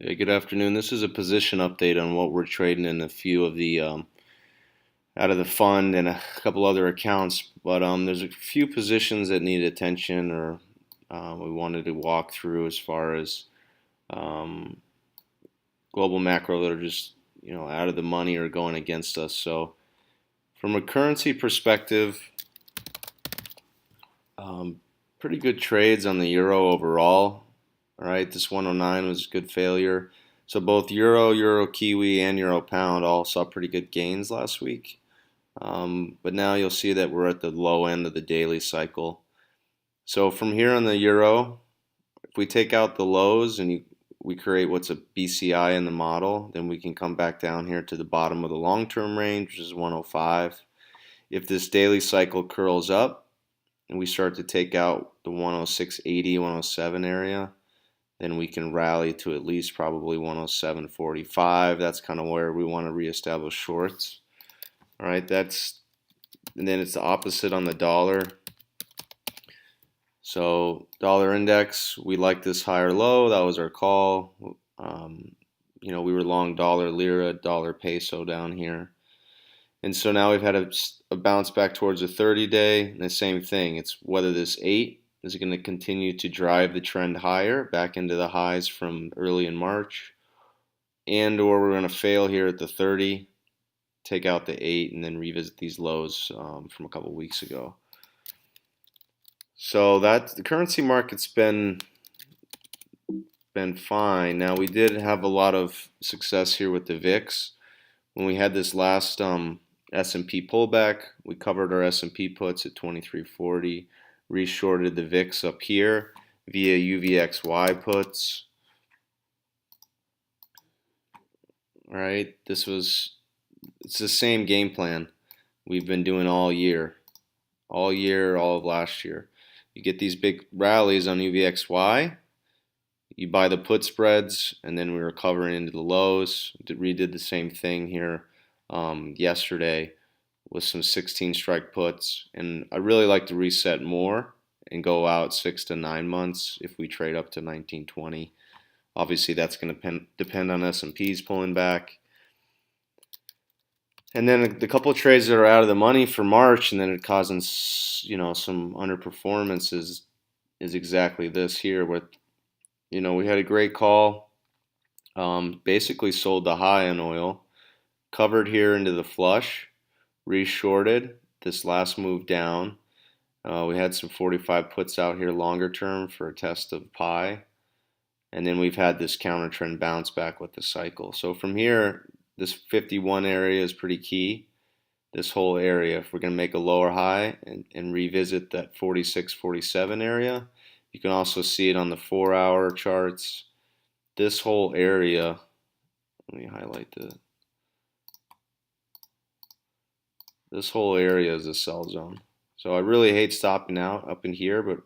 Hey, good afternoon. This is a position update on what we're trading in a few of the out of the fund and a couple other accounts. But there's a few positions that need attention, or we wanted to walk through as far as um, global macro that are just out of the money or going against us. So from a currency perspective, um, pretty good trades on the euro overall. All right, this 109 was a good failure. So both euro, euro kiwi, and euro pound all saw pretty good gains last week. But now you'll see that we're at the low end of the daily cycle. So from here on the euro, if we take out the lows and we create what's a BCI in the model, then we can come back down here to the bottom of the long-term range, which is 105. If this daily cycle curls up and we start to take out the 106.80, 107 area, then we can rally to at least probably 107.45. That's kind of where we want to reestablish shorts. All right, and then it's the opposite on the dollar. So dollar index, we like this higher low. That was our call. We were long dollar lira, dollar peso down here. And so now we've had a bounce back towards a 30-day, and the same thing. It's whether this 8 is going to continue to drive the trend higher back into the highs from early in March, and or we're going to fail here at the 30, take out the 8, and then revisit these lows from a couple weeks ago. So that the currency market's been fine. Now we did have a lot of success here with the VIX. When we had this last S&P pullback, we covered our S&P puts at 2340, reshorted the VIX up here via UVXY puts. All right, it's the same game plan we've been doing all year, all of last year. You get these big rallies on UVXY, you buy the put spreads, and then we were covering into the lows. Redid the same thing here yesterday with some 16 strike puts. And I really like to reset more and go out 6 to 9 months if we trade up to 1920. Obviously, that's going to depend on S&Ps pulling back. And then the couple of trades that are out of the money for March, and then it causing some underperformance is exactly this here. With we had a great call, basically sold the high on oil, covered here into the flush, reshorted this last move down. We had some 45 puts out here longer term for a test of pi, and then we've had this counter trend bounce back with the cycle. So from here, this 51 area is pretty key. This whole area, if we're going to make a lower high and revisit that 46, 47 area, you can also see it on the 4-hour charts. This whole area, let me highlight this whole area is a sell zone. So I really hate stopping out up in here, but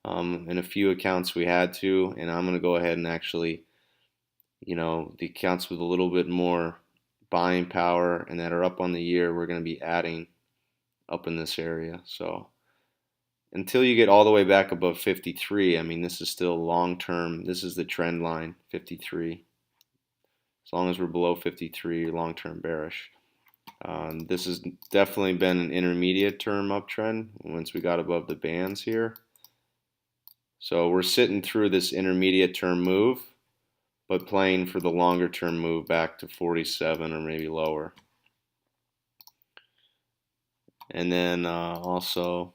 in a few accounts we had to, and I'm going to go ahead and actually, the accounts with a little bit more buying power and that are up on the year, we're going to be adding up in this area. So until you get all the way back above 53, I mean, this is still long term. This is the trend line, 53. As long as we're below 53, you're long term bearish. This has definitely been an intermediate term uptrend once we got above the bands here. So we're sitting through this intermediate term move, but playing for the longer term move back to 47 or maybe lower. And then also,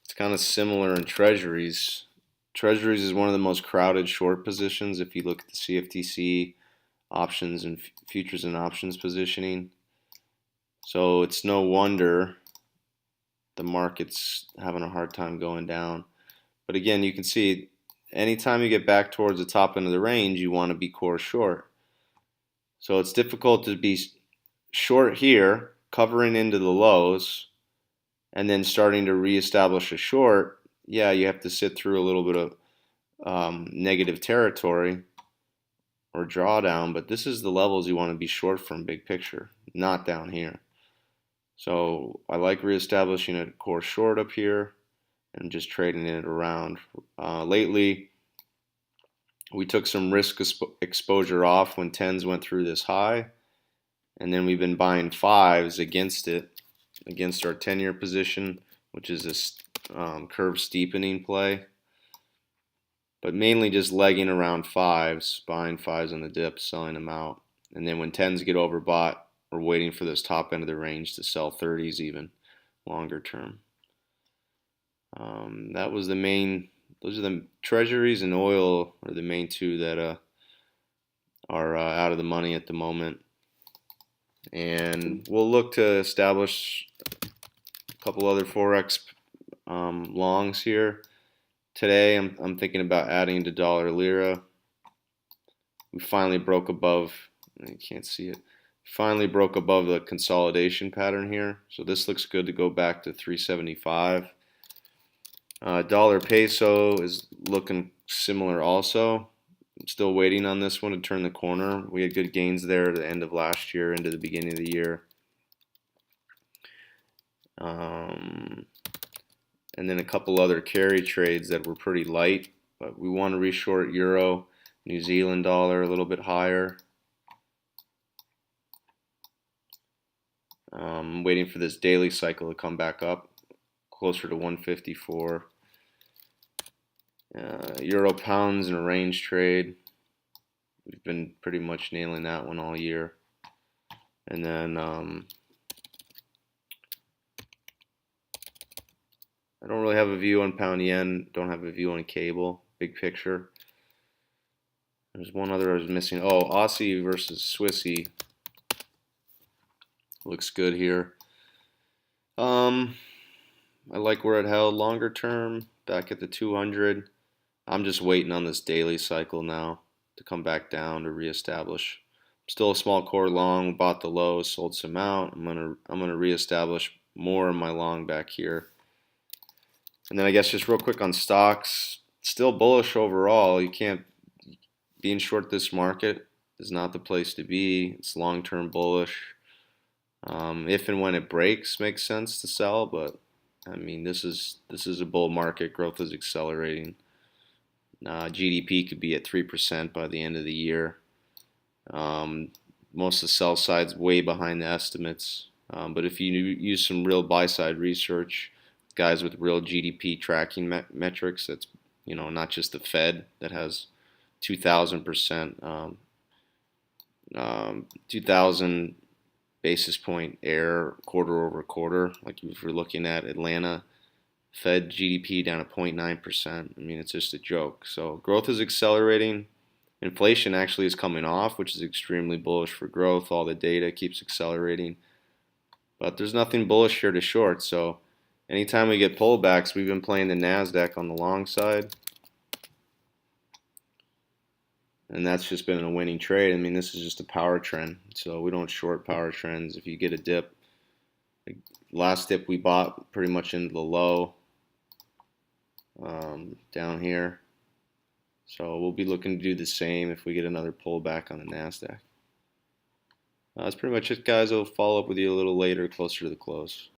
it's kind of similar in treasuries. Treasuries is one of the most crowded short positions if you look at the CFTC options and futures and options positioning. So it's no wonder the market's having a hard time going down. But again, you can see anytime you get back towards the top end of the range, you want to be core short. So it's difficult to be short here, covering into the lows, and then starting to reestablish a short. Yeah, you have to sit through a little bit of negative territory or drawdown, but this is the levels you want to be short from big picture, not down here. So I like reestablishing a core short up here and just trading it around. Lately, We took some risk exposure off when 10s went through this high, and then we've been buying 5s against it, against our 10-year position, which is this curve steepening play, but mainly just legging around 5s, buying 5s on the dip, selling them out. And then when 10s get overbought, we're waiting for this top end of the range to sell 30s even longer term. That was the main, those are the treasuries, and oil are the main two that are out of the money at the moment. And we'll look to establish a couple other Forex longs here. Today I'm thinking about adding to dollar lira. We finally broke above, you can't see it, finally broke above the consolidation pattern here. So this looks good to go back to 375. Dollar peso is looking similar also. I'm still waiting on this one to turn the corner. We had good gains there at the end of last year into the beginning of the year. And then a couple other carry trades that were pretty light, but we want to reshort euro, New Zealand dollar a little bit higher. Waiting for this daily cycle to come back up closer to 154. Euro pounds in a range trade. We've been pretty much nailing that one all year. And then I don't really have a view on pound yen. Don't have a view on cable. Big picture. There's one other I was missing. Oh, Aussie versus Swissy. Looks good here. I like where it held longer term, back at the 200. I'm just waiting on this daily cycle now to come back down to reestablish. Still a small core long, bought the low, sold some out. I'm gonna reestablish more of my long back here. And then I guess just real quick on stocks, still bullish overall. You can't, being short this market is not the place to be. It's long-term bullish. If and when it breaks, makes sense to sell, but I mean this is a bull market. Growth is accelerating. GDP could be at 3% by the end of the year. Most of the sell side's way behind the estimates. But if you use some real buy-side research, guys with real GDP tracking metrics, that's not just the Fed that has 2,000%, 2,000 basis point error quarter over quarter. Like if you're looking at Atlanta Fed GDP down at 0.9%, I mean it's just a joke. So growth is accelerating. Inflation actually is coming off, which is extremely bullish for growth. All the data keeps accelerating. But there's nothing bullish here to short. So anytime we get pullbacks, we've been playing the NASDAQ on the long side. And that's just been a winning trade. I mean, this is just a power trend. So we don't short power trends. If you get a dip, like last dip we bought pretty much into the low down here. So we'll be looking to do the same if we get another pullback on the NASDAQ. That's pretty much it, guys. I'll follow up with you a little later, closer to the close.